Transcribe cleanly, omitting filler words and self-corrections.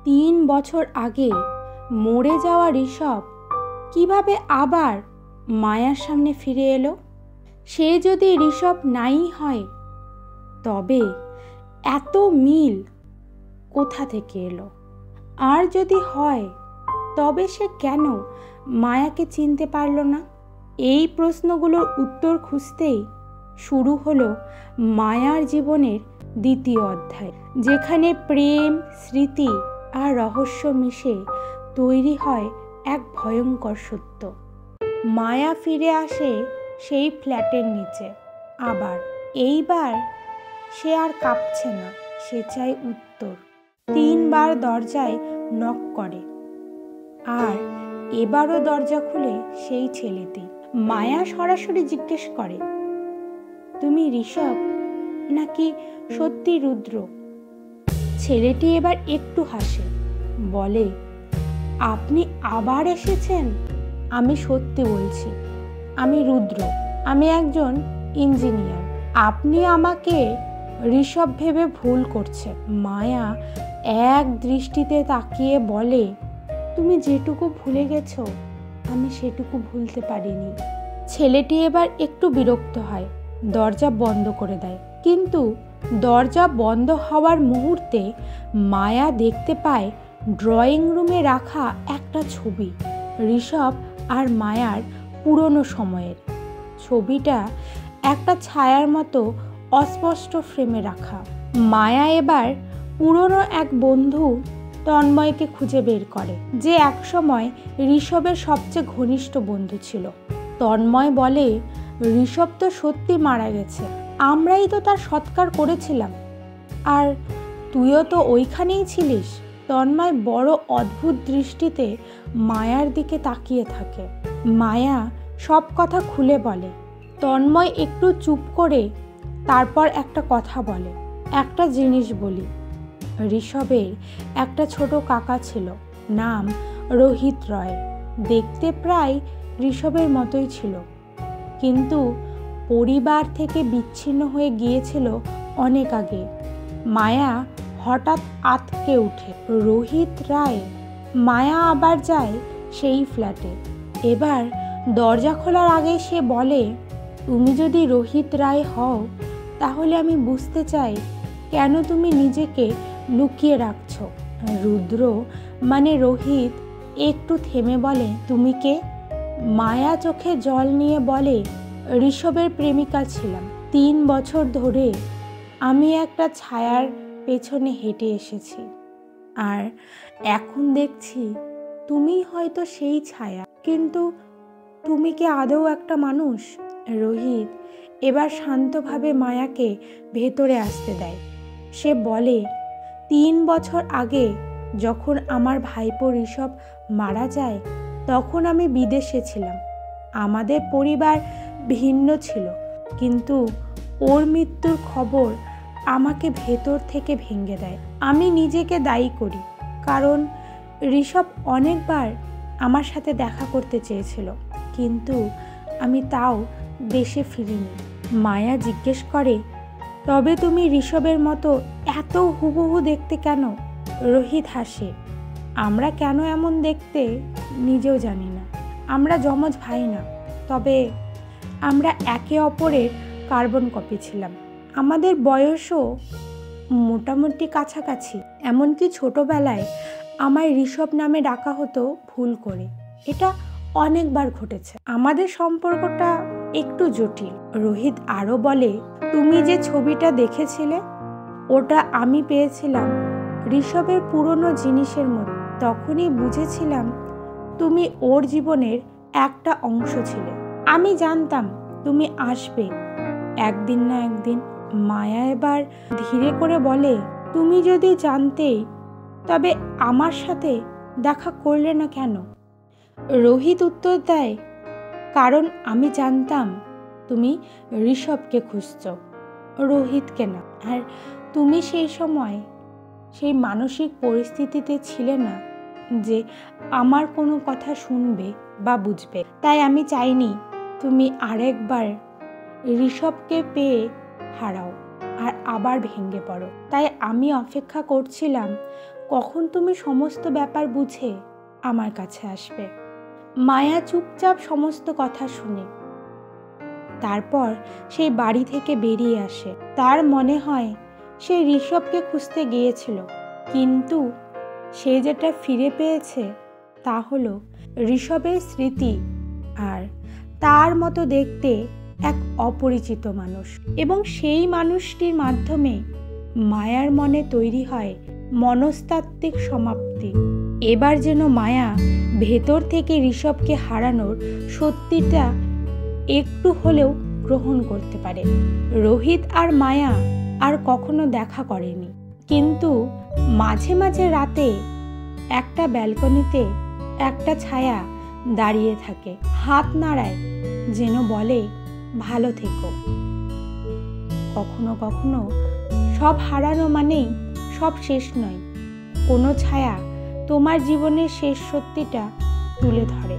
3 বছর আগে মরে যাওয়া ঋষভ কিভাবে আবার মায়ার সামনে ফিরে এলো? সে যদি ঋষভ নাই হয়, তবে এত মিল কোথা থেকে এলো? আর যদি হয়, তবে সে কেন মায়াকে চিনতে পারল না? এই প্রশ্নগুলোর উত্তর খুঁজতেই শুরু হলো মায়ার জীবনের দ্বিতীয় অধ্যায়, যেখানে প্রেম, স্মৃতি আর রহস্য মিশে তৈরি হয় এক ভয়ঙ্কর সত্য। মায়া ফিরে আসে সেই ফ্ল্যাটের নিচে আবার। এইবার সে আর কাঁপছে না, সে চায় উত্তর। 3বার দরজায় নক করে, আর এবারও দরজা খুলে সেই ছেলেটি। মায়া সরাসরি জিজ্ঞেস করে, তুমি ঋষভ নাকি সত্যি রুদ্র? ছেলেটি এবার একটু হাসে, বলে, আপনি আবার এসেছেন? আমি সত্যি বলছি, আমি রুদ্র, আমি একজন ইঞ্জিনিয়ার। আপনি আমাকে ঋষভ ভেবে ভুল করছেন। মায়া এক দৃষ্টিতে তাকিয়ে বলে, তুমি যেটুকু ভুলে গেছো, আমি সেটুকু ভুলতে পারিনি। ছেলেটি এবার একটু বিরক্ত হয়, দরজা বন্ধ করে দেয়। কিন্তু দরজা বন্ধ হওয়ার মুহূর্তে মায়া দেখতে পায় ড্রয়িং রুমে রাখা একটা ছবি, ঋষভ আর মায়ার পুরনো সময়ের। ছবিটা একটা ছায়ার মতো অস্পষ্ট ফ্রেমে রাখা। মায়া এবার পুরনো এক বন্ধু তন্ময়কে খুঁজে বের করে, যে একসময় ঋষভের সবচেয়ে ঘনিষ্ঠ বন্ধু ছিল। তন্ময় বলে, ঋষভ তো সত্যি মারা গেছে, আমরাই তো তার সৎকার করেছিলাম, আর তুইও তো ওইখানেই ছিলিস। তন্ময় বড় অদ্ভুত দৃষ্টিতে মায়ার দিকে তাকিয়ে থাকে। মায়া সব কথা খুলে বলে। তন্ময় একটু চুপ করে তারপর একটা কথা বলে, একটা জিনিস বলি, ঋষভের একটা ছোট কাকা ছিল, নাম রোহিত রয়। দেখতে প্রায় ঋষভের মতোই ছিল, কিন্তু পরিবার থেকে বিচ্ছিন্ন হয়ে গিয়েছিল অনেক আগে। মায়া হঠাৎ আঁতকে উঠে, রোহিত রায়? মায়া আবার যায় সেই ফ্ল্যাটে। এবার দরজা খোলার আগে সে বলে, তুমি যদি রোহিত রায় হও, তাহলে আমি বুঝতে চাই কেন তুমি নিজেকে লুকিয়ে রাখছো। রুদ্র মানে রোহিত একটু থেমে বলে, তুমি কে? মায়া চোখে জল নিয়ে বলে, ঋষভের প্রেমিকা ছিলাম। 3 বছর ধরে আমি একটা ছায়ার পেছনে হেঁটে এসেছি, আর এখন দেখছি তুমি হয়তো সেই ছায়া, কিন্তু তুমি কি আদৌ একটা মানুষ? রোহিত এবার শান্তভাবে মায়াকে ভেতরে আসতে দেয়। সে বলে, 3 বছর আগে যখন আমার ভাইপো ঋষভ মারা যায়, তখন আমি বিদেশে ছিলাম। আমাদের পরিবার ভিন্ন ছিল, কিন্তু ওর মৃত্যুর খবর আমাকে ভেতর থেকে ভেঙে দেয়। আমি নিজেকে দায়ী করি, কারণ ঋষভ অনেকবার আমার সাথে দেখা করতে চেয়েছিল, কিন্তু আমি তাও দেশে ফিরিনি। মায়া জিজ্ঞেস করে, তবে তুমি ঋষভের মতো এত হুবহু দেখতে কেন? রোহিত হাসে, আমরা কেন এমন দেখতে নিজেও জানি না। আমরা যমজ ভাই না, তবে আমরা একে অপরের কার্বন কপি ছিলাম। আমাদের বয়সও মোটামুটি কাছাকাছি। এমনকি ছোটবেলায় আমায় ঋষভ নামে ডাকা হতো ভুল করে। এটা অনেকবার ঘটেছে। আমাদের সম্পর্কটা একটু জটিল। রোহিত আরও বলে, তুমি যে ছবিটা দেখেছিলে, ওটা আমি পেয়েছিলাম ঋষভের পুরনো জিনিসের মধ্যে। তখনই বুঝেছিলাম তুমি ওর জীবনের একটা অংশ ছিলে। আমি জানতাম তুমি আসবে একদিন না একদিন। মায়া এবার ধীরে করে বলে, তুমি যদি জানতেই, তবে আমার সাথে দেখা করলে না কেন? রোহিত উত্তর দেয়, কারণ আমি জানতাম তুমি ঋষভকে খুঁজছ, রোহিতকে না। আর তুমি সেই সময় সেই মানসিক পরিস্থিতিতে ছিলে না যে আমার কোনো কথা শুনবে বা বুঝবে। তাই আমি চাইনি তুমি আরেকবার ঋষভকে পেয়ে হারাও আর আবার ভেঙে পড়ো। তাই আমি অপেক্ষা করছিলাম কখন তুমি সমস্ত ব্যাপার বুঝে আমার কাছে আসবে। মায়া চুপচাপ সমস্ত কথা শুনে তারপর সেই বাড়ি থেকে বেরিয়ে আসে। তার মনে হয় সে ঋষভকে খুঁজতে গিয়েছিল, কিন্তু সে যেটা ফিরে পেয়েছে তা হলো ঋষভের স্মৃতি আর তার মতো দেখতে এক অপরিচিত মানুষ। এবং সেই মানুষটির মাধ্যমে মায়ার মনে তৈরি হয় মনস্তাত্ত্বিক সমাপ্তি। এবার যেন মায়া ভেতর থেকে ঋষভকে হারানোর সত্যিটা একটু হলেও গ্রহণ করতে পারে। রোহিত আর মায়া আর কখনো দেখা করেনি, কিন্তু মাঝে মাঝে রাতে একটা ব্যালকনিতে একটা ছায়া দাঁড়িয়ে থাকে, হাত নাড়ায়, যেন বলে ভালো থেকো। কখনো কখনো সব হারানো মানেই সব শেষ নয়, কোনো ছায়া তোমার জীবনের শেষ সত্যিটা তুলে ধরে।